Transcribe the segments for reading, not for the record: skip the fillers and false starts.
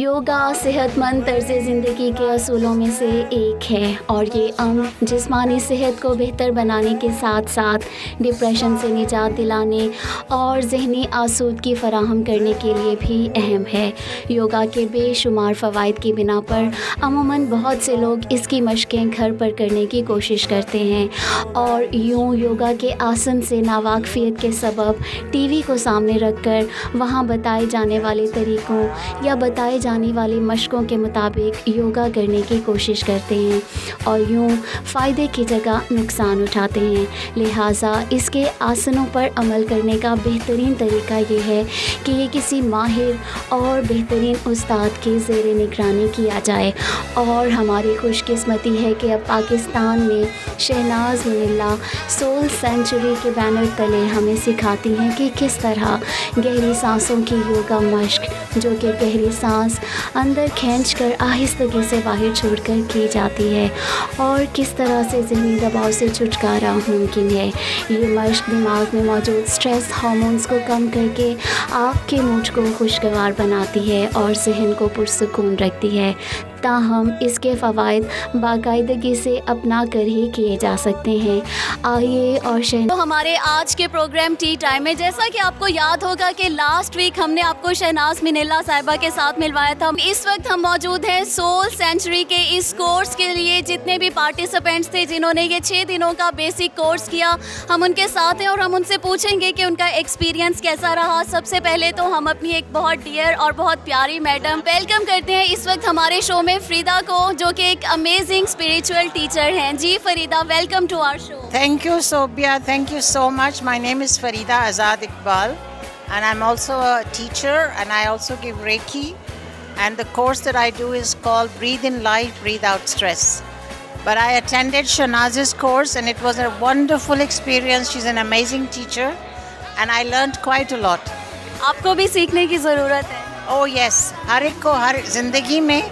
योगा सेहतमंद तर्ज़ ज़िंदगी के असूलों में से एक है और ये अंग जिस्मानी सेहत को बेहतर बनाने के साथ साथ डिप्रेशन से निजात दिलाने और ज़हनी आसूदगी फ़राहम करने के लिए भी अहम है। योगा के बेशुमार फ़वाइद की बिना पर अमूमन बहुत से लोग इसकी मशक़ें घर पर करने की कोशिश करते हैं और यूँ योगा के आसन से नावाक़फ़ियत के सबब टीवी को सामने रख कर वहाँ बताए जाने वाले तरीक़ों या बताए जाने वाली मशक़ों के मुताबिक योगा करने की कोशिश करते हैं और यूँ फ़ायदे की जगह नुकसान उठाते हैं। लिहाजा इसके आसनों पर अमल करने का बेहतरीन तरीका ये है कि ये किसी माहिर और बेहतरीन उस्ताद की ज़ेर निगरानी किया जाए और हमारी खुशकिस्मती है कि अब पाकिस्तान में शहनाज़ मुनिल्ला सोल सेंचुरी के बैनर तले हमें सिखाती हैं कि किस तरह गहरी सांसों की योगा मशक, जो कि गहरी सांस अंदर खींचकर आहिस्तगी से बाहर छोड़कर की जाती है और किस तरह से ज़हनी दबाव से छुटकारा मुमकिन है। ये मशक दिमाग में मौजूद स्ट्रेस हार्मोन्स को कम करके आपके मूड को खुशगवार बनाती है और ज़हन को पुरसुकून रखती है। ताहम इसके फ़वाइद बाकायदगी से अपना कर ही किए जा सकते हैं। आइए और तो हमारे आज के प्रोग्राम टी टाइम में, जैसा कि आपको याद होगा कि लास्ट वीक हमने आपको शहनाज़ मुनिल्ला साहिबा के साथ मिलवाया था। इस वक्त हम मौजूद हैं सोल सेंचुरी के इस कोर्स के लिए। जितने भी पार्टिसिपेंट्स थे जिन्होंने ये 6 दिनों का बेसिक कोर्स किया, हम उनके साथ हैं और हम उनसे पूछेंगे कि उनका एक्सपीरियंस कैसा रहा। सबसे पहले तो हम अपनी एक बहुत डियर और बहुत प्यारी मैडम वेलकम करते हैं इस वक्त हमारे शो में फरीदा को, जो कि एक अमेजिंग स्पिरिचुअल टीचर हैं। Ji Farida, welcome to our show. Thank you, Sobia. Thank you so much. My name is Farida Azad Iqbal, and I'm also a teacher, and I also give Reiki. And the course that I do is called Breathe in Life, Breathe Out Stress. But I attended Shahnaz's course, and it was a wonderful experience. She's an amazing teacher, and I learned quite a lot. आपको भी सीखने की ज़रूरत है। Oh yes, हर एक को हर ज़िंदगी में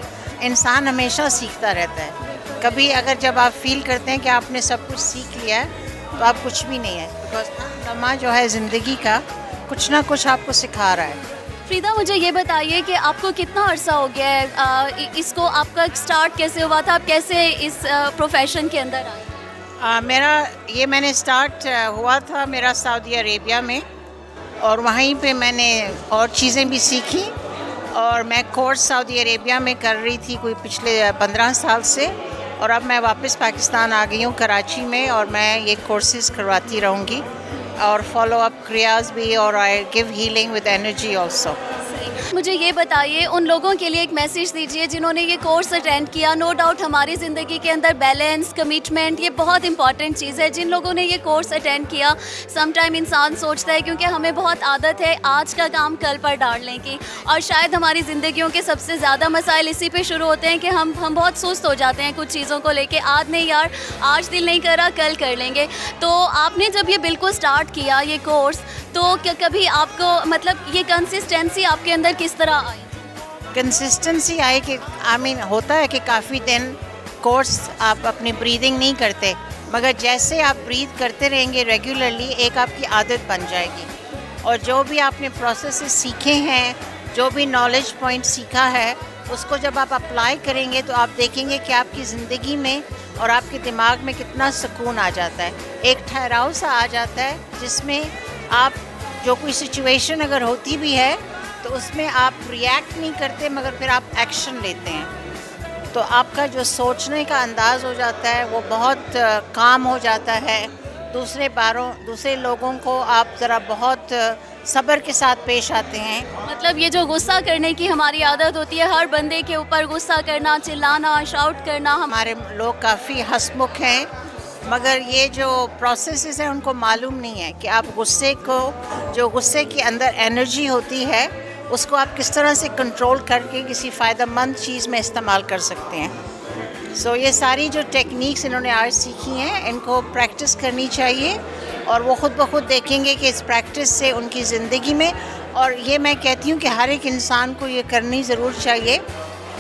इंसान हमेशा सीखता रहता है। कभी अगर जब आप फील करते हैं कि आपने सब कुछ सीख लिया है तो आप कुछ भी नहीं है, बिकॉज नमा जो है ज़िंदगी का कुछ ना कुछ आपको सिखा रहा है। फरीदा, मुझे ये बताइए कि आपको कितना अरसा हो गया है इसको, आपका स्टार्ट कैसे हुआ था, आप कैसे इस प्रोफेशन के अंदर आए? मैंने स्टार्ट हुआ था मेरा सऊदी अरेबिया में, और वहीं पे मैंने और चीज़ें भी सीखी और मैं कोर्स सऊदी अरेबिया में कर रही थी कोई पिछले 15 साल से, और अब मैं वापस पाकिस्तान आ गई हूँ कराची में, और मैं ये कोर्सेज़ करवाती रहूँगी और फॉलो अप क्रियाज भी, और I give healing with energy also. मुझे ये बताइए, उन लोगों के लिए एक मैसेज दीजिए जिन्होंने ये कोर्स अटेंड किया। नो डाउट हमारी ज़िंदगी के अंदर बैलेंस, कमिटमेंट ये बहुत इंपॉर्टेंट चीज़ है। जिन लोगों ने ये कोर्स अटेंड किया, सम टाइम इंसान सोचता है, क्योंकि हमें बहुत आदत है आज का काम कल पर डालने की, और शायद हमारी ज़िंदगियों के सबसे ज़्यादा मसाइल इसी पे शुरू होते हैं कि हम बहुत सुस्त हो जाते हैं कुछ चीज़ों को लेके। आज नहीं यार, आज दिल नहीं कर रहा, कल कर लेंगे। तो आपने जब ये बिल्कुल स्टार्ट किया ये कोर्स, तो क्या कभी आपको मतलब ये कंसिस्टेंसी आपके अंदर किस तरह आई? कंसिस्टेंसी आई कि होता है कि काफ़ी दिन कोर्स आप अपनी ब्रीदिंग नहीं करते, मगर जैसे आप ब्रीथ करते रहेंगे रेगुलरली, एक आपकी आदत बन जाएगी, और जो भी आपने प्रोसेस सीखे हैं, जो भी नॉलेज पॉइंट सीखा है, उसको जब आप अप्लाई करेंगे तो आप देखेंगे कि आपकी ज़िंदगी में और आपके दिमाग में कितना सुकून आ जाता है। एक ठहराव सा आ जाता है जिसमें आप जो कोई सिचुएशन अगर होती भी है तो उसमें आप रिएक्ट नहीं करते, मगर फिर आप एक्शन लेते हैं, तो आपका जो सोचने का अंदाज़ हो जाता है वो बहुत काम हो जाता है। दूसरे लोगों को आप ज़रा बहुत सब्र के साथ पेश आते हैं। मतलब ये जो गुस्सा करने की हमारी आदत होती है, हर बंदे के ऊपर गुस्सा करना, चिल्लाना, शाउट करना, हमारे लोग काफ़ी हंसमुख हैं, मगर ये जो प्रोसेसेस हैं उनको मालूम नहीं है कि आप गुस्से के अंदर एनर्जी होती है, उसको आप किस तरह से कंट्रोल करके किसी फ़ायदेमंद चीज़ में इस्तेमाल कर सकते हैं। सो ये सारी जो टेक्निक्स इन्होंने आज सीखी हैं, इनको प्रैक्टिस करनी चाहिए, और वो ख़ुद ब खुद देखेंगे कि इस प्रैक्टिस से उनकी ज़िंदगी में, और ये मैं कहती हूँ कि हर एक इंसान को ये करनी ज़रूर चाहिए,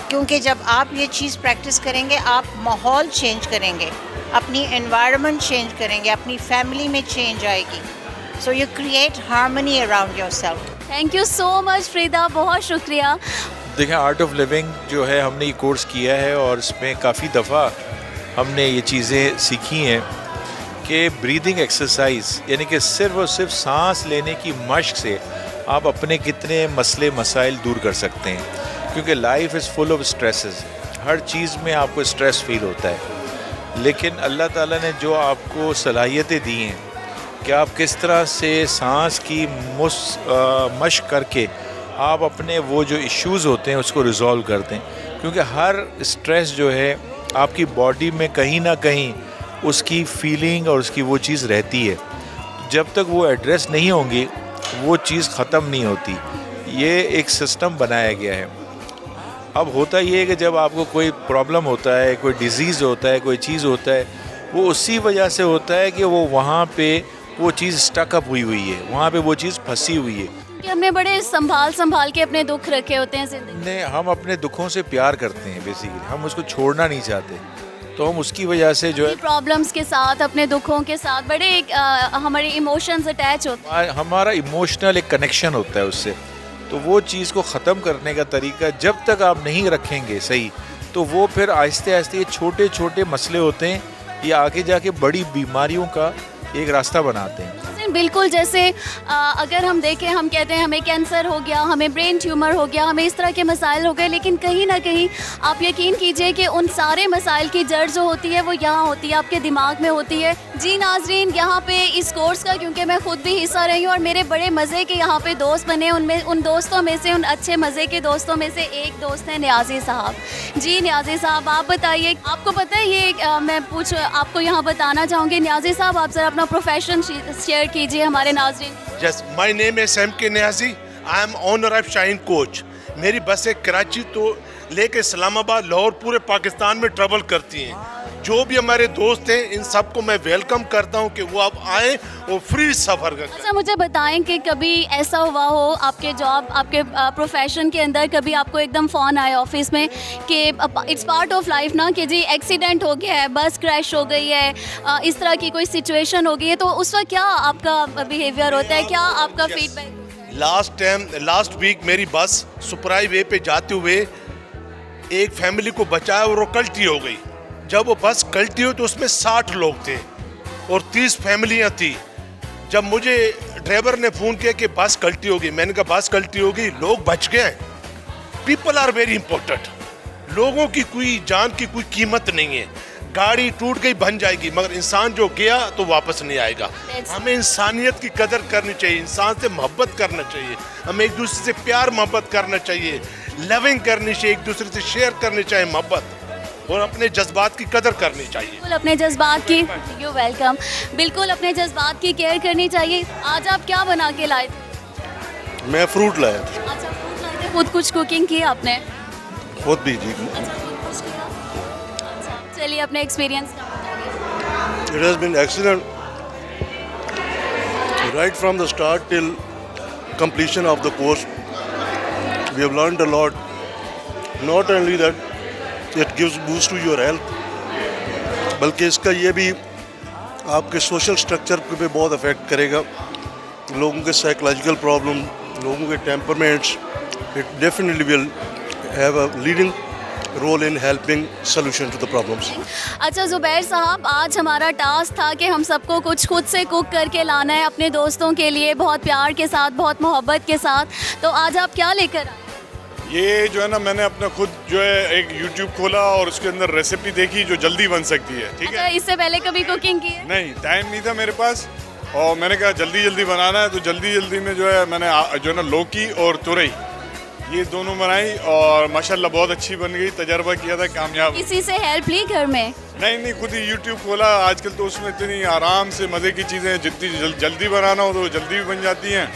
क्योंकि जब आप ये चीज़ प्रैक्टिस करेंगे आप माहौल चेंज करेंगे, अपनी एनवायरनमेंट चेंज करेंगे, अपनी फैमिली में चेंज आएगी। So you create harmony around yourself. Thank you so much Farida, बहुत शुक्रिया। देखें, आर्ट ऑफ लिविंग जो है हमने ये कोर्स किया है और इसमें काफ़ी दफ़ा हमने ये चीज़ें सीखी हैं कि ब्रीदिंग एक्सरसाइज यानी कि सिर्फ और सिर्फ सांस लेने की मश्क से आप अपने कितने मसले मसाइल दूर कर सकते हैं, क्योंकि life is full of stresses. हर चीज़ में आपको स्ट्रेस फील होता है, लेकिन अल्लाह ताला ने जो आपको सलाहियतें दी हैं कि आप किस तरह से सांस की मश्क करके आप अपने वो जो इश्यूज़ होते हैं उसको रिज़ॉल्व करते हैं, क्योंकि हर स्ट्रेस जो है आपकी बॉडी में कहीं ना कहीं उसकी फीलिंग और उसकी वो चीज़ रहती है। जब तक वो एड्रेस नहीं होंगी वो चीज़ ख़त्म नहीं होती। ये एक सिस्टम बनाया गया है। अब होता ये है कि जब आपको कोई प्रॉब्लम होता है, कोई डिज़ीज़ होता है, कोई चीज़ होता है, वो उसी वजह से होता है कि वो वहाँ पे वो चीज़ स्टकअप हुई है, वहाँ पे वो चीज़ फंसी हुई है। कि हमने बड़े संभाल के अपने दुख रखे होते हैं ज़िंदगी नहीं, हम अपने दुखों से प्यार करते हैं बेसिकली, हम उसको छोड़ना नहीं चाहते, तो हम उसकी वजह से जो है प्रॉब्लम्स के साथ, अपने दुखों के साथ बड़े हमारे इमोशंस अटैच होते हैं। हमारा इमोशनल एक कनेक्शन होता है उससे। तो वो चीज़ को ख़त्म करने का तरीका जब तक आप नहीं रखेंगे सही, तो वो फिर आहिस्ते आहिस्ते ये छोटे छोटे मसले होते हैं, ये आगे जाके बड़ी बीमारियों का एक रास्ता बनाते हैं। बिल्कुल, जैसे अगर हम देखें, हम कहते हैं हमें कैंसर हो गया, हमें ब्रेन ट्यूमर हो गया, हमें इस तरह के मसाइल हो गए, लेकिन कहीं ना कहीं आप यकीन कीजिए कि उन सारे मसाइल की जड़ जो होती है वो यहाँ होती है, आपके दिमाग में होती है। जी नाजरीन, यहाँ पे इस कोर्स का, क्योंकि मैं खुद भी हिस्सा रही हूँ और मेरे बड़े मज़े के यहाँ पे दोस्त बने, उन दोस्तों में से, उन अच्छे मज़े के दोस्तों में से एक दोस्त है न्याज़ी साहब। जी न्याज़ी साहब, आप बताइए, आपको पता है ये मैं आपको यहाँ बताना चाहूँगी। न्याज़ी साहब, आप ज़रा अपना प्रोफेशन शेयर कीजिए हमारे नाज़रीन। Yes, my name is M.K. Niazi. I am owner of Shine Coach. मेरी बसें कराची तो लेके इस्लामाबाद, लाहौर, पूरे पाकिस्तान में ट्रैवल करती हैं। जो भी हमारे दोस्त हैं, इन सबको मैं वेलकम करता हूं कि वो आप आएँ और फ्री सफ़र करें। अच्छा, मुझे बताएं कि कभी ऐसा हुआ हो आपके जॉब, आपके प्रोफेशन के अंदर, कभी आपको एकदम फ़ोन आए ऑफिस में कि इट्स पार्ट ऑफ लाइफ ना, कि जी एक्सीडेंट हो गया है, बस क्रैश हो गई है, इस तरह की कोई सिचुएशन हो गई है, तो उस वक्त क्या आपका बिहेवियर होता है, क्या आपका फीडबैक? लास्ट वीक मेरी बस सुपराई वे पे जाते हुए एक फैमिली को बचाया और वो कल्टी हो गई। जब वो बस कल्टी हुई तो उसमें 60 लोग थे और 30 फैमिलियाँ थी। जब मुझे ड्राइवर ने फ़ोन किया कि बस कल्टी हो गई, मैंने कहा बस कल्टी हो गई, लोग बच गए। People are very important. लोगों की कोई जान की कोई कीमत नहीं है। गाड़ी टूट गई बन जाएगी, मगर इंसान जो गया तो वापस नहीं आएगा। हमें इंसानियत की कदर करनी चाहिए, इंसान से मोहब्बत करना चाहिए, हमें एक दूसरे से प्यार मोहब्बत करना चाहिए, लविंग करनी चाहिए, एक दूसरे से शेयर करनी चाहिए मोहब्बत, और अपने जज्बात की कदर करनी चाहिए। बिल्कुल अपने जज्बात की, यू वेलकम, बिल्कुल अपने जज्बात की केयर करनी चाहिए। आज आप क्या बना के लाए थे? मैं फ्रूट लाया था। अच्छा, फ्रूट लाए थे। खुद कुछ कुकिंग की आपने? खुद भी जी। अच्छा, खुद कुछ किया। अच्छा, चलिए अपने एक्सपीरियंस का बताइए। It has been excellent right from the start till completion of the course. We have learned a lot. Not only that it gives boost to your health, बल्कि इसका ये भी आपके सोशल स्ट्रक्चर पे बहुत अफेक्ट करेगा। लोगों के साइकोलॉजिकल प्रॉब्लम, लोगों के temperaments, it definitely will have a leading role in helping solution to the problems. अच्छा ज़ुबैर साहब, आज हमारा टास्क था कि हम सबको कुछ खुद से कुक करके लाना है अपने दोस्तों के लिए, बहुत प्यार के साथ, बहुत मोहब्बत के साथ। तो आज आप क्या लेकर आए? ये जो है ना, मैंने अपना खुद जो है एक YouTube खोला और उसके अंदर रेसिपी देखी जो जल्दी बन सकती है। ठीक अच्छा, है, इससे पहले कभी कुकिंग की है? नहीं, टाइम नहीं था मेरे पास और मैंने कहा जल्दी जल्दी बनाना है, तो जल्दी में जो है मैंने जो है ना लौकी और तुरई ये दोनों बनाई और माशाल्लाह बहुत अच्छी बन गई। तजर्बा किया था, कामयाब। किसी से हेल्प ली घर में? नहीं, खुद ही YouTube खोला। आजकल तो उसमें इतनी आराम से मज़े की चीज़ें, जितनी जल्दी बनाना हो तो जल्दी भी बन जाती हैं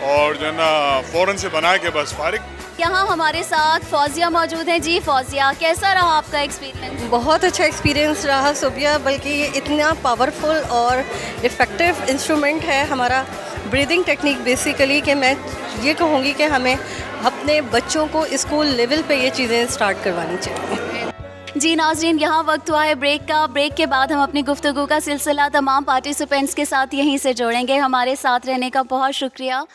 और जो है ना फ़ौरन से बना के बस फारिग। यहाँ हमारे साथ फौजिया मौजूद है। जी फौजिया, कैसा रहा आपका एक्सपीरियंस? बहुत अच्छा एक्सपीरियंस रहा सुबिया, बल्कि ये इतना पावरफुल और इफ़ेक्टिव इंस्ट्रूमेंट है हमारा ब्रीदिंग टेक्निक बेसिकली, कि मैं ये कहूँगी कि हमें अपने बच्चों को स्कूल लेवल पे ये चीज़ें स्टार्ट करवानी चाहिए। जी नाज़रीन, यहाँ वक्त हुआ है ब्रेक का। ब्रेक के बाद हम अपनी गुफ्तगू का सिलसिला तमाम पार्टिसिपेंट्स के साथ यहीं से जोड़ेंगे। हमारे साथ रहने का बहुत शुक्रिया।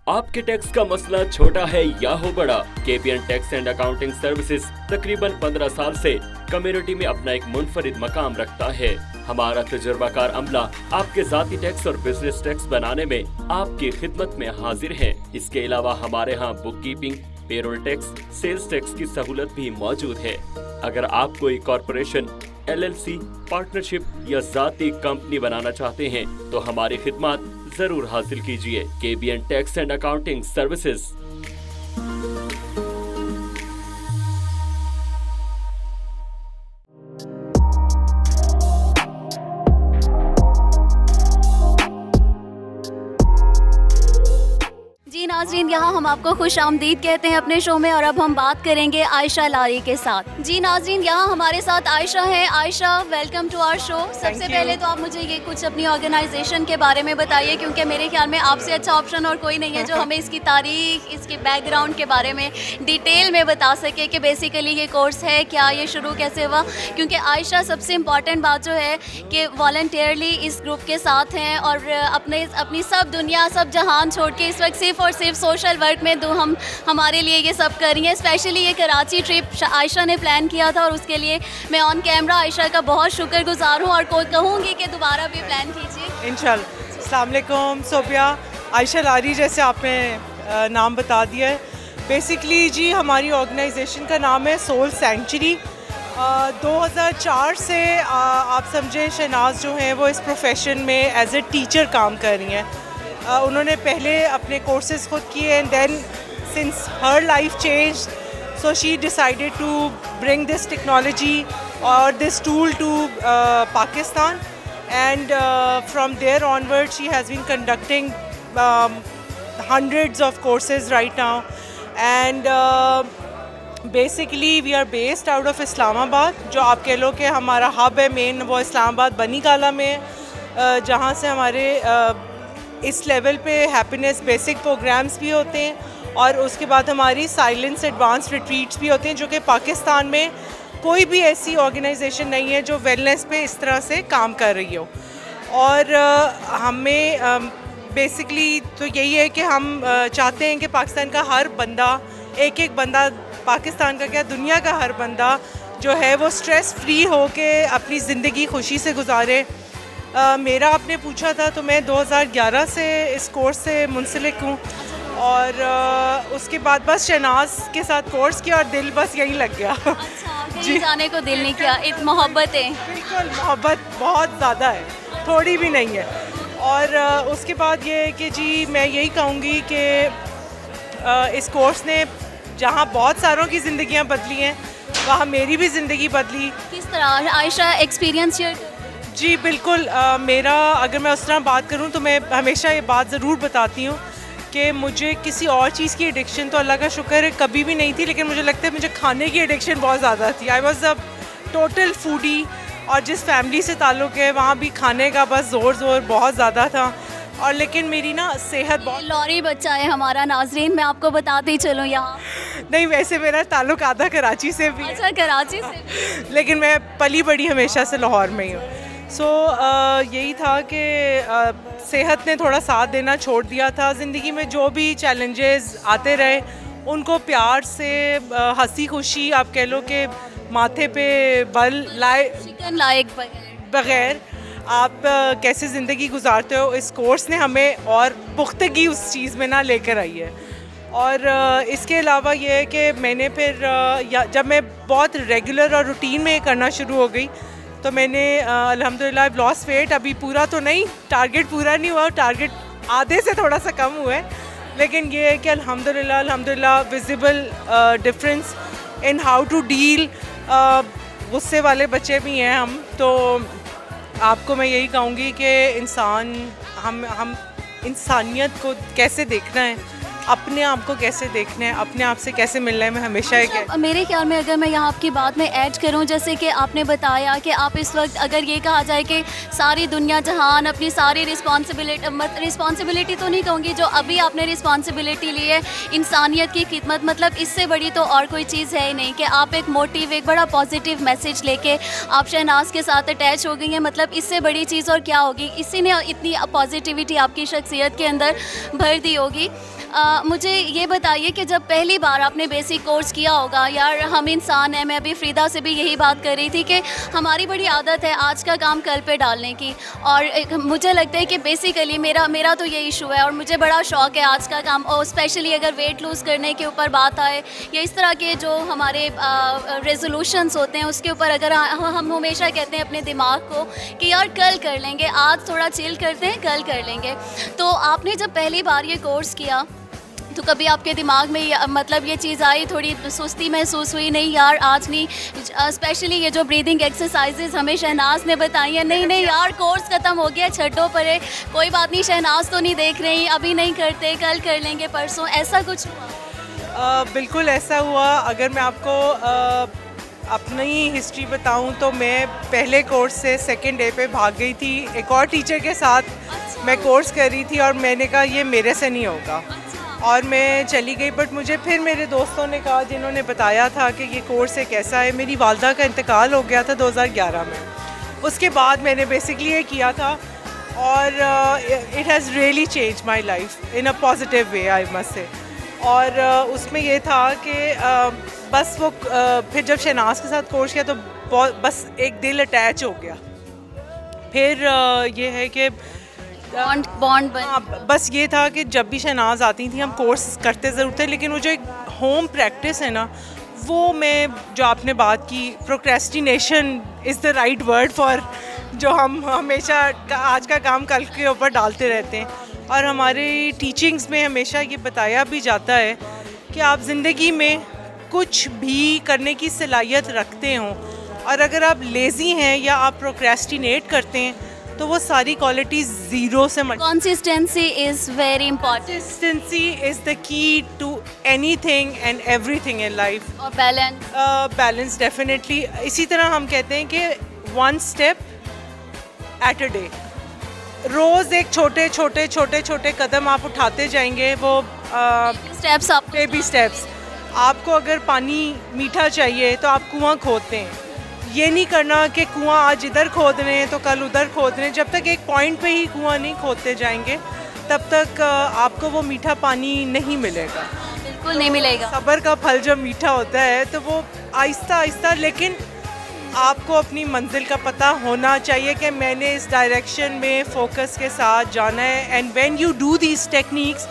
आपके टैक्स का मसला छोटा है या हो बड़ा, KPN tax and accounting services तकरीबन 15 साल से कम्युनिटी में अपना एक मुनफरिद मकाम रखता है। हमारा तजुर्बाकार अमला आपके जाती टैक्स और बिजनेस टैक्स बनाने में आपकी खिदमत में हाजिर है। इसके अलावा हमारे यहाँ bookkeeping, payroll tax, sales tax की सहूलत भी मौजूद है। अगर आप कोई कॉरपोरेशन, LLC, पार्टनरशिप या जाती कंपनी बनाना चाहते हैं तो हमारी खिदमत जरूर हासिल कीजिए। KPN tax and accounting services. जी नाज़रीन, यहाँ हम आपको खुश आमदीद कहते हैं अपने शो में, और अब हम बात करेंगे आयशा लारी के साथ। जी नाज़रीन, यहाँ हमारे साथ आयशा है। Ayesha, welcome to our show. सबसे पहले तो आप मुझे ये कुछ अपनी ऑर्गेनाइजेशन के बारे में बताइए, क्योंकि मेरे ख्याल में आपसे अच्छा ऑप्शन और कोई नहीं है जो हमें इसकी तारीख, इसके बैकग्राउंड के बारे में डिटेल में बता सके कि बेसिकली ये कोर्स है क्या, ये शुरू कैसे हुआ। क्योंकि आयशा, सबसे इम्पॉर्टेंट बात जो है कि वॉलंटियरली इस ग्रुप के साथ हैं और अपनी सब दुनिया, सब जहान छोड़ के इस वक्त सिर्फ और सिर्फ सोशल वर्क में हम हमारे लिए ये सब कर रही हैं। स्पेशली ये कराची ट्रिप आयशा ने प्लान किया था और उसके लिए मैं ऑन कैमरा आयशा का बहुत शुक्रगुजार हूँ और कहूँगी कि दोबारा भी प्लान कीजिए इंशाल्लाह। अस्सलाम वालेकुम सोबिया। आयशा लारी जैसे आपने नाम बता दिया है। बेसिकली जी हमारी ऑर्गेनाइजेशन का नाम है सोल सेंचुरी। 2004 से आप समझे शहनाज जो हैं वो इस प्रोफेशन में एज ए टीचर काम कर रही हैं। उन्होंने पहले अपने कोर्सेज खुद किए and then since her life change, so she decided to bring this technology और this tool to Pakistan, and from there onward she has been conducting hundreds of courses right now, and basically we are based out of Islamabad। जो आप कह लो कि हमारा hub है main, वो इस्लामाबाद बनी काला में, जहाँ से हमारे इस लेवल पे हैप्पीनेस बेसिक प्रोग्राम्स भी होते हैं और उसके बाद हमारी साइलेंस एडवांस रिट्रीट्स भी होते हैं, जो कि पाकिस्तान में कोई भी ऐसी ऑर्गेनाइजेशन नहीं है जो वेलनेस पे इस तरह से काम कर रही हो। और हमें बेसिकली तो यही है कि हम चाहते हैं कि पाकिस्तान का हर बंदा, एक बंदा, पाकिस्तान का क्या दुनिया का हर बंदा जो है वो स्ट्रेस फ्री हो के अपनी ज़िंदगी खुशी से गुजारे। मेरा आपने पूछा था तो मैं 2011 से इस कोर्स से मुंसलिक हूँ और उसके बाद बस शहनाज के साथ कोर्स किया और दिल बस यहीं लग गया। अच्छा, जी जाने को दिल नहीं किया। इत मोहब्बत है, बिल्कुल मोहब्बत बहुत ज़्यादा है, थोड़ी भी नहीं है। और उसके बाद ये है कि जी मैं यही कहूँगी कि इस कोर्स ने जहाँ बहुत सारों की ज़िंदगियाँ बदली हैं वहाँ मेरी भी ज़िंदगी बदली। किस तरह आयशा एक्सपीरियंस शेयर? जी बिल्कुल, मेरा अगर मैं उस तरह बात करूं तो मैं हमेशा ये बात ज़रूर बताती हूँ कि मुझे किसी और चीज़ की एडिक्शन तो अल्लाह का शुक्र है कभी भी नहीं थी, लेकिन मुझे लगता है मुझे खाने की एडिक्शन बहुत ज़्यादा थी। I was a total foodie, और जिस फैमिली से ताल्लुक़ है वहाँ भी खाने का बस ज़ोर बहुत ज़्यादा था। और लेकिन मेरी ना सेहत बहुत, लॉरी बच्चा है हमारा नाज़रीन, मैं आपको बताते ही चलूँ यहाँ। नहीं, वैसे मेरा ताल्लुक़ आधा कराची से भी। अच्छा, कराची से। लेकिन मैं पली बड़ी हमेशा से लाहौर में ही हूँ। सो यही था कि सेहत ने थोड़ा साथ देना छोड़ दिया था। ज़िंदगी में जो भी चैलेंजेस आते रहे उनको प्यार से, हंसी खुशी, आप कह लो कि माथे पे बल लाए चिकन लायक बग़ैर आप कैसे ज़िंदगी गुजारते हो, इस कोर्स ने हमें और पुख्तगी उस चीज़ में ना लेकर आई है। और इसके अलावा ये है कि मैंने फिर जब मैं बहुत रेगुलर और रूटीन में करना शुरू हो गई तो मैंने अल्हम्दुलिल्लाह लॉस वेट, अभी पूरा तो नहीं, टारगेट पूरा नहीं हुआ, टारगेट आधे से थोड़ा सा कम हुआ है, लेकिन ये है कि अल्हम्दुलिल्लाह visible difference in how to deal. गुस्से वाले बच्चे भी हैं हम, तो आपको मैं यही कहूँगी कि हम इंसानियत को कैसे देखना है, अपने आप को कैसे देखना है, अपने आप से कैसे मिलना है, मैं हमेशा एक मेरे ख्याल में अगर मैं यहाँ आपकी बात में ऐड करूँ, जैसे कि आपने बताया कि आप इस वक्त अगर ये कहा जाए कि सारी दुनिया जहान अपनी सारी रिस्पॉन्सिबिलिटी तो नहीं कहूँगी, जो अभी आपने रिस्पॉन्सिबिलिटी ली है इंसानियत की खिदमत, मतलब इससे बड़ी तो और कोई चीज़ है ही नहीं कि आप एक मोटिव, एक बड़ा पॉजिटिव मैसेज लेके आप शहनाज के साथ अटैच हो गई हैं। मतलब इससे बड़ी चीज़ और क्या होगी, इसी ने इतनी पॉजिटिविटी आपकी शख्सियत के अंदर भर दी होगी। मुझे ये बताइए कि जब पहली बार आपने बेसिक कोर्स किया होगा, यार हम इंसान हैं, मैं अभी फ्रीदा से भी यही बात कर रही थी कि हमारी बड़ी आदत है आज का काम कल पे डालने की, और मुझे लगता है कि बेसिकली मेरा तो ये इशू है और मुझे बड़ा शौक़ है आज का काम, और स्पेशली अगर वेट लूज़ करने के ऊपर बात आए या इस तरह के जो हमारे रेजोल्यूशंस होते हैं उसके ऊपर अगर हम हमेशा कहते हैं अपने दिमाग को कि यार कल कर लेंगे, आज थोड़ा चिल करते हैं, कल कर लेंगे। तो आपने जब पहली बार ये कोर्स किया तो कभी आपके दिमाग में मतलब ये चीज़ आई, थोड़ी सुस्ती महसूस हुई, नहीं यार आज नहीं, स्पेशली ये जो ब्रीदिंग एक्सरसाइजेज हमें शहनाज ने बताई हैं, नहीं यार कोर्स ख़त्म हो गया, छड्डो परे, कोई बात नहीं, शहनाज तो नहीं देख रही, अभी नहीं करते, कल कर लेंगे, परसों, ऐसा कुछ हुआ? बिल्कुल ऐसा हुआ। अगर मैं आपको अपनी हिस्ट्री बताऊं तो मैं पहले कोर्स से सेकंड डे पे भाग गई थी, एक और टीचर के साथ मैं कोर्स कर रही थी और मैंने कहा ये मेरे से नहीं होगा और मैं चली गई। बट मुझे फिर मेरे दोस्तों ने कहा, जिन्होंने बताया था कि ये कोर्स एक ऐसा है, मेरी वालदा का इंतकाल हो गया था 2011 में, उसके बाद मैंने बेसिकली ये किया था और it has really change my life in a positive way, I must say. और उसमें ये था कि बस वो फिर जब शहनाज के साथ कोर्स किया तो बस एक दिल अटैच हो गया। फिर ये है कि बॉन्ड बस ये था कि जब भी शहनाज आती थी हम कोर्स करते ज़रूर थे, लेकिन वो जो एक होम प्रैक्टिस है ना, वो मैं जो आपने बात की, procrastination is the right word for, जो हम हमेशा आज का काम कल के ऊपर डालते रहते हैं। और हमारी टीचिंग्स में हमेशा ये बताया भी जाता है कि आप ज़िंदगी में कुछ भी करने की सलाहियत रखते हों और अगर आप लेज़ी हैं या आप प्रोक्रेस्टिनेट करते हैं तो वो सारी क्वालिटीज़ ज़ीरो से consistency is very important. Consistency is the key to anything and everything in life. और बैलेंस डेफिनेटली। इसी तरह हम कहते हैं कि one step at a day, रोज़ एक छोटे कदम आप उठाते जाएंगे, वो स्टेप्स आप बेबी स्टेप्स। आपको अगर पानी मीठा चाहिए तो आप कुआं खोदते हैं, ये नहीं करना कि कुआं आज इधर खोद रहे हैं तो कल उधर खोद रहे हैं। जब तक एक पॉइंट पे ही कुआं नहीं खोदते जाएंगे तब तक आपको वो मीठा पानी नहीं मिलेगा, बिल्कुल नहीं मिलेगा। सब्र का फल जब मीठा होता है तो वो आहिस्ता आहिस्ता, लेकिन आपको अपनी मंजिल का पता होना चाहिए कि मैंने इस डायरेक्शन में फोकस के साथ जाना है। And when you do these techniques,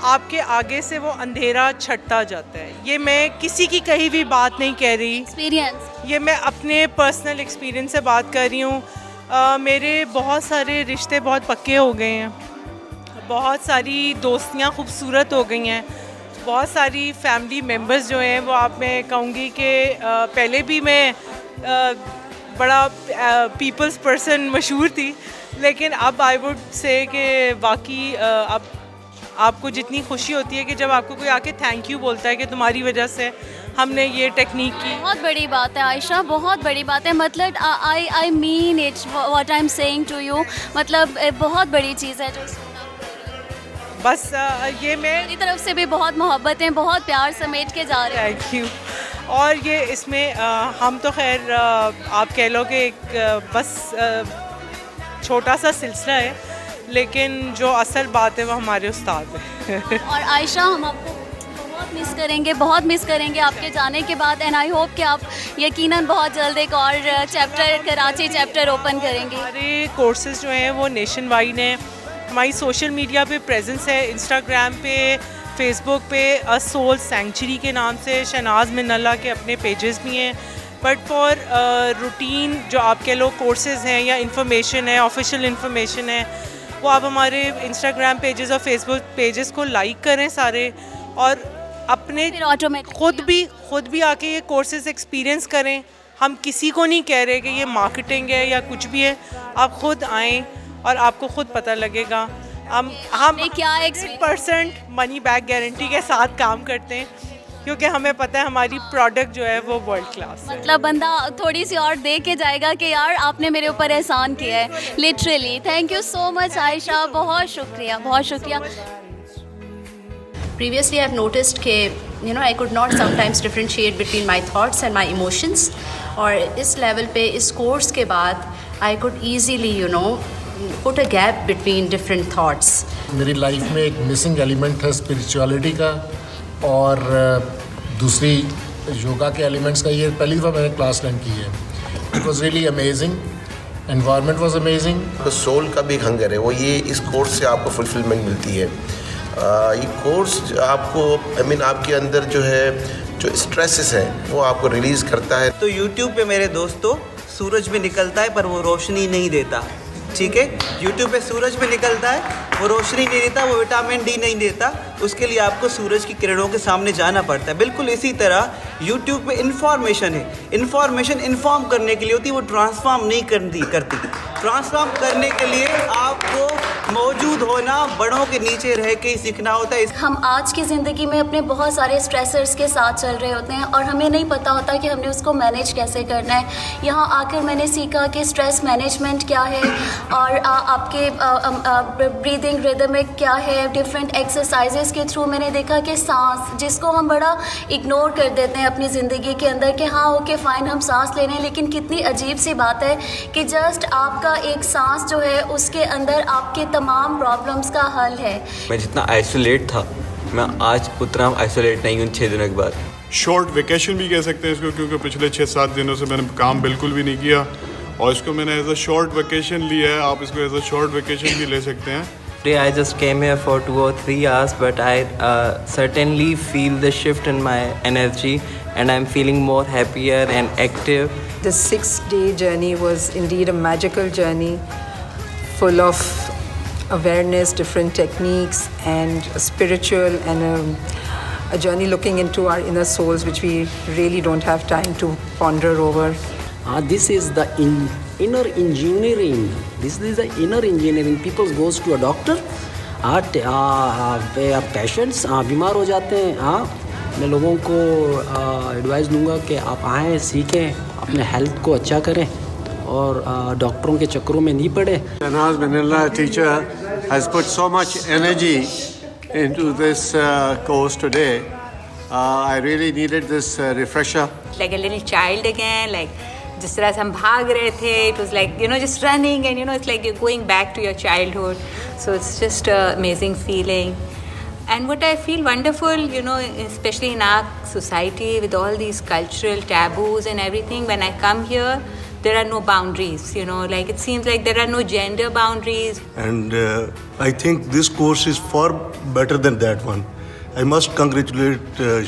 आपके आगे से वो अंधेरा छटता जाता है। ये मैं किसी की कही हुई बात नहीं कह रही, एक्सपीरियंस, ये मैं अपने पर्सनल एक्सपीरियंस से बात कर रही हूँ। मेरे बहुत सारे रिश्ते बहुत पक्के हो गए हैं, बहुत सारी दोस्तियाँ खूबसूरत हो गई हैं, बहुत सारी फैमिली मेम्बर्स जो हैं वो आप, मैं कहूँगी कि पहले भी मैं बड़ा पीपल्स पर्सन मशहूर थी, लेकिन अब आई वुड से कि वाकई अब आपको जितनी खुशी होती है कि जब आपको कोई आके थैंक यू बोलता है कि तुम्हारी वजह से हमने ये टेक्निक की। बहुत बड़ी बात है आयशा, बहुत बड़ी बात है। मतलब I mean it what I am saying to you, मतलब बहुत बड़ी चीज़ है जो बस ये मैं मेरी तरफ से भी बहुत मोहब्बतें, बहुत प्यार समेट के जा रहे हैं। Thank you. और ये इसमें हम तो खैर आप कह लो कि एक बस छोटा सा सिलसिला है, लेकिन जो असल बात है वो हमारे उस्ताद है। और आयशा, हम आपको बहुत मिस करेंगे आपके जाने के बाद। एंड आई होप कि आप यकीनन बहुत जल्द एक और चैप्टर, कराची चैप्टर ओपन करेंगे। हमारे कोर्सेज जो हैं वो नेशन वाइड हैं। हमारी सोशल मीडिया पे प्रेजेंस है, इंस्टाग्राम पे, फेसबुक पे अ सोल सेंचुरी के नाम से, शहनाज मिनल्ला के अपने पेजेस भी हैं। बट फॉर रूटीन जो आप कह लो कोर्सेज़ हैं या इंफॉर्मेशन है, ऑफिशियल इंफॉर्मेशन है, वो आप हमारे इंस्टाग्राम पेजेस और फेसबुक पेजेस को लाइक करें सारे, और अपने खुद भी आके ये कोर्सेज़ एक्सपीरियंस करें। हम किसी को नहीं कह रहे कि ये मार्केटिंग है या कुछ भी है, आप खुद आएँ और आपको खुद पता लगेगा। हम क्या 100% मनी बैक गारंटी के साथ काम करते हैं, क्योंकि हमें पता है हमारी प्रोडक्ट जो है वो वर्ल्ड क्लास है। मतलब बंदा थोड़ी सी और देख के जाएगा कि यार आपने मेरे ऊपर एहसान किया है, literally. Thank you so much Ayesha, बहुत शुक्रिया, बहुत शुक्रिया। Previously I've noticed कि I could not sometimes differentiate between my thoughts and my emotions, और इस लेवल पे इस कोर्स के बाद I could easily put a gap between different thoughts. मेरी लाइफ में एक मिसिंग एलिमेंट है स्पिरिचुअलिटी का, और दूसरी योगा के एलिमेंट्स का। ये पहली दफ़ा मैंने क्लास लर्न की है। It was really amazing, environment was amazing. तो सोल का भी हंगर है वो, ये इस कोर्स से आपको फुलफिलमेंट मिलती है। ये कोर्स आपको आपके अंदर जो स्ट्रेसेस है वो आपको रिलीज़ करता है। तो यूट्यूब पे मेरे दोस्तों सूरज भी निकलता है पर वो रोशनी नहीं देता, ठीक है। यूट्यूब पे सूरज भी निकलता है, वो रोशनी नहीं देता, वो विटामिन डी नहीं देता, उसके लिए आपको सूरज की किरणों के सामने जाना पड़ता है। बिल्कुल इसी तरह यूट्यूब पे इन्फॉर्मेशन है, इन्फॉर्मेशन इन्फॉर्म करने के लिए होती है, वो ट्रांसफॉर्म नहीं करती। ट्रांसफॉर्म करने के लिए आपको मौजूद होना, बड़ों के नीचे रह के ही सीखना होता है। हम आज की ज़िंदगी में अपने बहुत सारे स्ट्रेसर्स के साथ चल रहे होते हैं और हमें नहीं पता होता कि हमने उसको मैनेज कैसे करना है। यहाँ आकर मैंने सीखा कि स्ट्रेस मैनेजमेंट क्या है और आपके ब्रीदिंग रिदमिक क्या है। डिफरेंट एक्सरसाइजेस के थ्रू मैंने देखा कि सांस, जिसको हम बड़ा इग्नोर कर देते हैं अपनी ज़िंदगी के अंदर कि हाँ ओके फ़ाइन हम सांस ले रहे हैं, लेकिन कितनी अजीब सी बात है कि जस्ट आपका एक सांस जो है उसके अंदर आपके तमाम प्रॉब्लम्स का हल है। मैं जितना आइसोलेट था, मैं आज उतना आइसोलेट नहीं हूँ 6 दिनों के बाद। शॉर्ट वेकेशन भी कह सकते हैं इसको, क्योंकि पिछले 6-7 दिनों से मैंने काम बिल्कुल भी नहीं किया और इसको मैंने एज अ शॉर्ट वेकेशन लिया है। आप इसको एज अ शॉर्ट वेकेशन भी ले सकते हैं। Today I just came here for 2 or 3 hours, but I certainly feel the shift in my energy and I'm feeling more happier and active. The 6-day journey was indeed a magical journey, full of awareness, different techniques and spiritual, and a journey looking into our inner souls, which we really don't have time to ponder over. This is the inner engineering. This is the inner engineering. People goes to a doctor, patients बीमार हो जाते हैं। मैं लोगों को advice दूंगा कि आप आएँ, सीखें, अपने हेल्थ को अच्छा करें और डॉक्टरों के चक्करों में नहीं पड़े। Shahnaz Minallah, teacher, has put so much energy into this course today. I really needed this refresher. Like a little child again, like जिस तरह से हम भाग रहे थे, it was like, you know, just running, and you know, it's like you're going back to your childhood. So it's just an amazing feeling. And what I feel wonderful, you know, especially in our society with all these cultural taboos and everything, when I come here, there are no boundaries, you know, like it seems like there are no gender boundaries. And I think this course is far better than that one. I must congratulate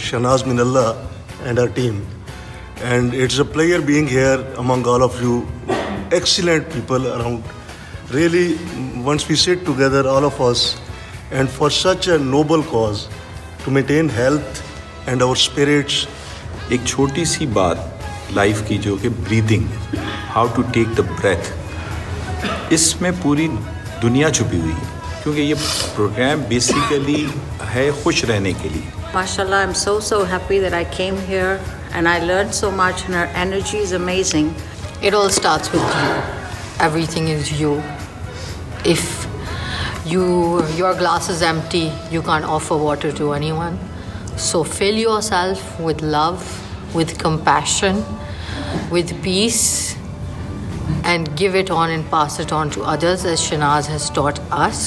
Shahnaz Minallah and her team. And it's a pleasure being here among all of you. Excellent people around. Really, once we sit together, all of us, and for such a noble cause, to maintain health and our spirits. एक छोटी सी बात life की जो कि breathing, how to take the breath, इसमें पूरी दुनिया छुपी हुई है, क्योंकि ये प्रोग्राम बेसिकली है खुश रहने के लिए। Mashallah, I'm so happy that I came here and I learned so much and her energy is amazing. It all starts with you. Everything is you. If your glass is empty, you can't offer water to anyone. So fill yourself with love, with compassion, with peace, and give it on and pass it on to others as Shahnaz has taught us.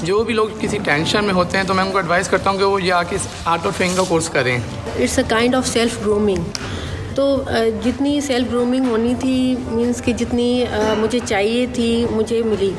जो भी लोग किसी tension में होते हैं तो मैं उनको एडवाइस करता हूँ कि वो ये आके आर्ट ऑफ ट्रेनिंग का कोर्स करें। It's a kind of self grooming. तो जितनी सेल्फ ग्रूमिंग होनी थी, मींस कि जितनी मुझे चाहिए थी, मुझे मिली।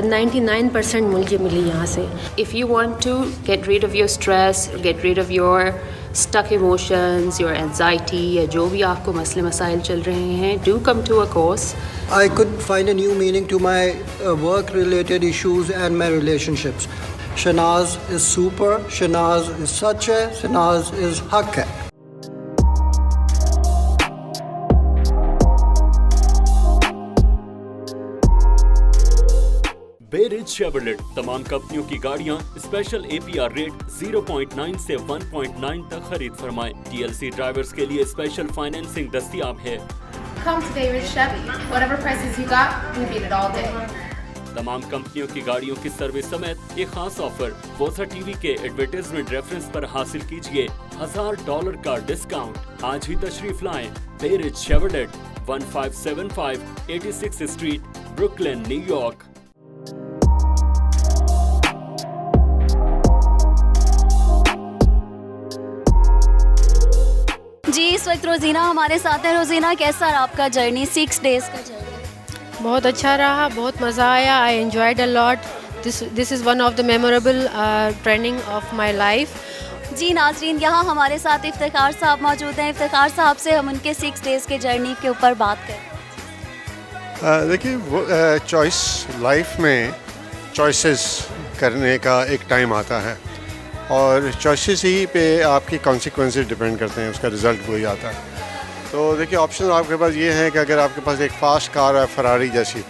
99% मुझे मिली यहाँ से। If you want to get rid of your stress, get rid of your stuck emotions, your anxiety, या जो भी आपको मसले मसाइल चल रहे हैं, do come to a course. I could find a new meaning to my work-related issues and my relationships. Shahnaz is super, Shahnaz is such a, Shahnaz is haq hai. Bearish Chevrolet तमाम कंपनियों की गाड़ियां special APR rate 0.9 से 1.9 तक खरीद फरमाएं। TLC drivers के लिए special financing दस्तयाब है। Come to David Chevy. Whatever prices you got, we beat it all day. तमाम कंपनियों की गाड़ियों की सर्विस समेत एक खास ऑफर वोसा टीवी के एडवर्टाइजमेंट रेफरेंस पर हासिल कीजिए $1000 का डिस्काउंट। आज ही तशरीफ लाएं पेरिज शेवरलेट 1575 86 स्ट्रीट, ब्रुकलिन, न्यूयॉर्क। जी इस वक्त रोजीना हमारे साथ है। रोजीना, कैसा रहा आपका जर्नी, 6 डेज का जर्नी? बहुत अच्छा रहा, बहुत मज़ा आया। I enjoyed a lot. This is one of the memorable training of my life. जी नाजरीन, यहाँ हमारे साथ इफ्तिखार साहब मौजूद हैं। इफ्तिखार साहब से हम उनके 6 डेज़ के जर्नी के ऊपर बात करें। देखिए, चॉइस लाइफ में चॉइसेस करने का एक टाइम आता है और चॉइसेस ही पे आपकी कॉन्सिक्वेंसेस डिपेंड करते हैं, उसका रिज़ल्ट वही आता है। तो देखिए, ऑप्शन आपके पास ये है कि अगर आपके पास एक फास्ट कार है, फरारी जैसी,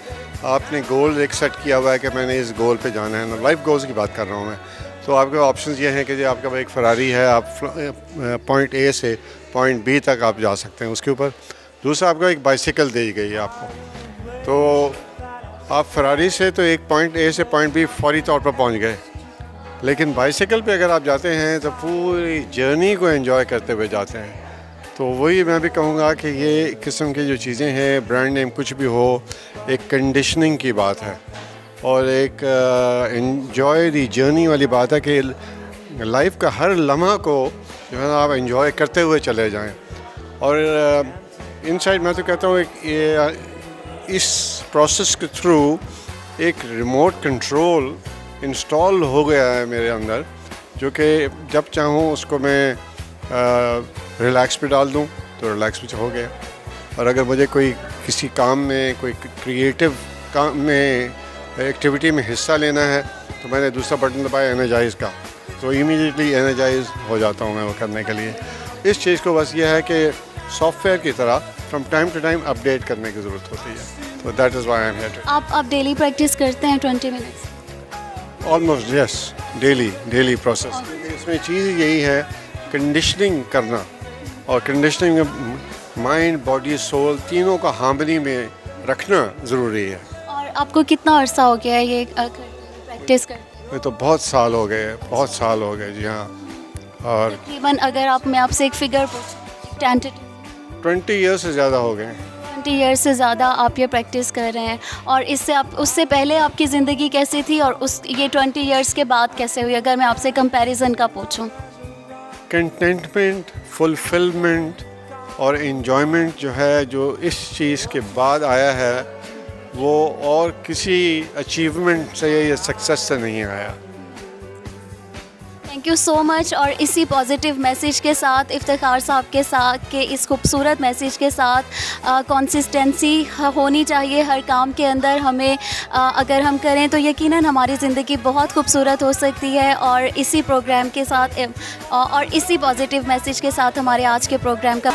आपने गोल एक सेट किया हुआ है कि मैंने इस गोल पे जाना है ना, लाइफ गोल्स की बात कर रहा हूँ मैं, तो आपके ऑप्शंस ये हैं कि जो आपका एक फरारी है, आप पॉइंट ए से पॉइंट बी तक आप जा सकते हैं उसके ऊपर। दूसरा, आपको एक बाइसिकल दी गई है आपको, तो आप फरारी से तो एक पॉइंट ए से पॉइंट बी फौरी तौर पर पहुँच गए, लेकिन बाइसिकल पे अगर आप जाते हैं तो पूरी जर्नी को एंजॉय करते हुए जाते हैं। तो वही मैं भी कहूँगा कि ये किस्म की जो चीज़ें हैं, ब्रांड नेम कुछ भी हो, एक कंडीशनिंग की बात है और एक एंजॉय दी जर्नी वाली बात है कि लाइफ का हर लम्हा को जो है आप एंजॉय करते हुए चले जाएं। और इनसाइड मैं तो कहता हूँ इस प्रोसेस के थ्रू एक रिमोट कंट्रोल इंस्टॉल हो गया है मेरे अंदर, जो कि जब चाहूँ उसको मैं रिलैक्स पे डाल दूँ तो रिलैक्स पे हो गया, और अगर मुझे कोई किसी काम में, कोई क्रिएटिव काम में, एक्टिविटी में हिस्सा लेना है तो मैंने दूसरा बटन दबाया एनर्जाइज का, तो इमीडिएटली एनर्जाइज हो जाता हूँ मैं वो करने के लिए। इस चीज़ को बस ये है कि सॉफ्टवेयर की तरह from time to time update करने की ज़रूरत होती है, तो that is why I am here. आप डेली प्रैक्टिस करते हैं 20 minutes? Almost yes, daily process. इसमें चीज़ यही है कंडीशनिंग करना, और कंडीशनिंग में माइंड, बॉडी, सोल तीनों का हार्मनी में रखना ज़रूरी है। और आपको कितना अरसा हो गया है ये प्रैक्टिस करते? ये तो बहुत साल हो गए, बहुत साल हो गए जी हाँ। और तकरीबन अगर मैं आपसे एक फिगर पूछूं, 20 ईयर्स से ज़्यादा हो गए। 20 ईयर्स से ज़्यादा आप ये प्रैक्टिस कर रहे हैं, और उससे पहले आपकी ज़िंदगी कैसी थी और ये 20 ईयर्स के बाद कैसे हुई, अगर मैं आपसे कंपैरिजन का पूछूं? कंटेंटमेंट, फुलफिलमेंट और एंजॉयमेंट जो है, जो इस चीज़ के बाद आया है, वो और किसी अचीवमेंट से या सक्सेस से नहीं आया। Thank you so much. और इसी पॉजिटिव मैसेज के साथ, इफ्तिखार साहब के साथ के इस खूबसूरत मैसेज के साथ, कंसिस्टेंसी होनी चाहिए हर काम के अंदर हमें, अगर हम करें तो यकीनन हमारी ज़िंदगी बहुत खूबसूरत हो सकती है। और इसी प्रोग्राम के साथ और इसी पॉजिटिव मैसेज के साथ हमारे आज के प्रोग्राम का